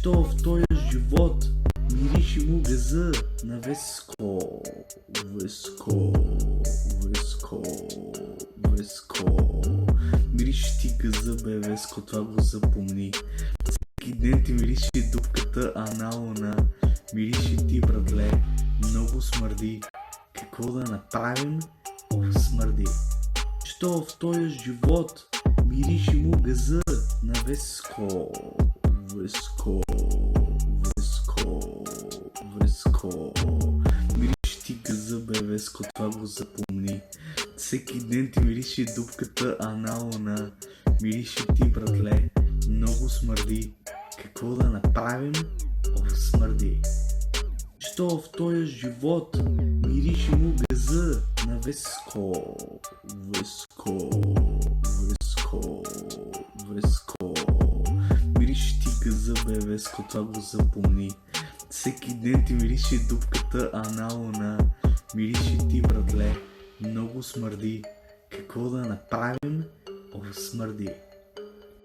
Що в този живот мириши му газа на Веско, Веско, Веско, Веско. Мириши ти газа, бе, Веско, това го запомни. Всеки ден ти мириши дупката анална. Мириши ти, братле, много смърди. Какво да направим? Смърди. Що в този живот мириши му газа на Веско, Веско, Веско, Веско. Мириши ти газа, бе, Веско, това го запомни. Всеки ден ти мириши дупката анална. Мириши ти, братле, много смърди. Какво да направим? Смърди. Що в този живот мириши му газа на Веско, Веско, Веско, Веско. Мириши ти газа, бе, Веско, това го запомни. Всеки ден ти мириши дупката анална. Мириши ти, братле, много смърди. Какво да направим? Смърди.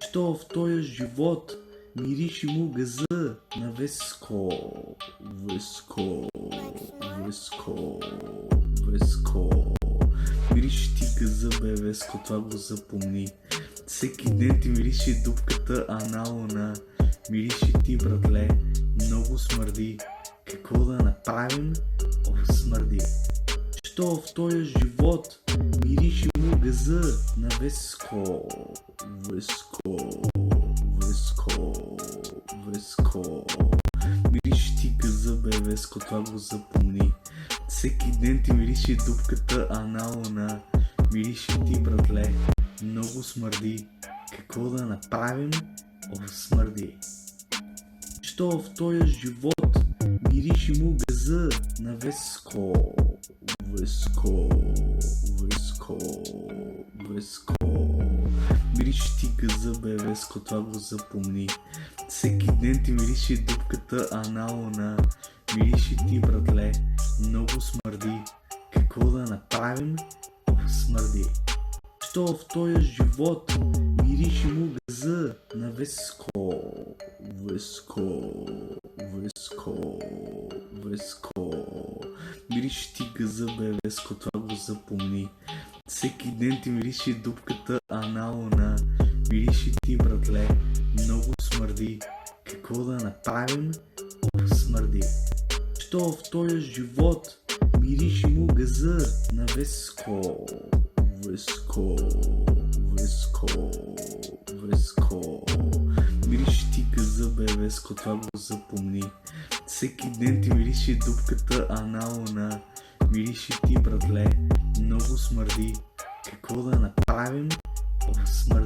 Що в този живот мириши му газа на Веско, Веско, Веско, Веско. Мириши ти газа, бе, Веско, това го запомни. Всеки ден ти мириши дупката анална. Мириши ти, братле, много смърди. Какво да направим? Смърди. Що в този живот мириши му газа на Веско, Веско, Веско, Веско. Мириши ти газа, бе, Веско, това го запомни. Всеки ден ти мириши дупката анална. Мириши ти, братле, много смърди. Какво да направим? Смърди. Що в този живот мириши му газа на Веско, Веско, Веско, Веско. Мириши ти газа, бе, Веско, това го запомни. Всеки ден ти мириши дупката анална. Мириши ти, братле, много смърди. Какво да направим? Смърди. Що в този живот мириши му газа на Веско, Веско, Веско, Веско. Мириши ти газа, бе, Веско, това го запомни. Всеки ден ти мириши дупката анална. Мириши ти, братле, много смърди. Какво да направим? Смърди. Що в този живот мириши му газа на Веско, Веско, Веско, Веско. Мириши ти газа, бе, Веско, това го запомни. Всеки ден ти мириши дупката анална. Мириши ти, братле, много смърди. Какво да направим? Смърди.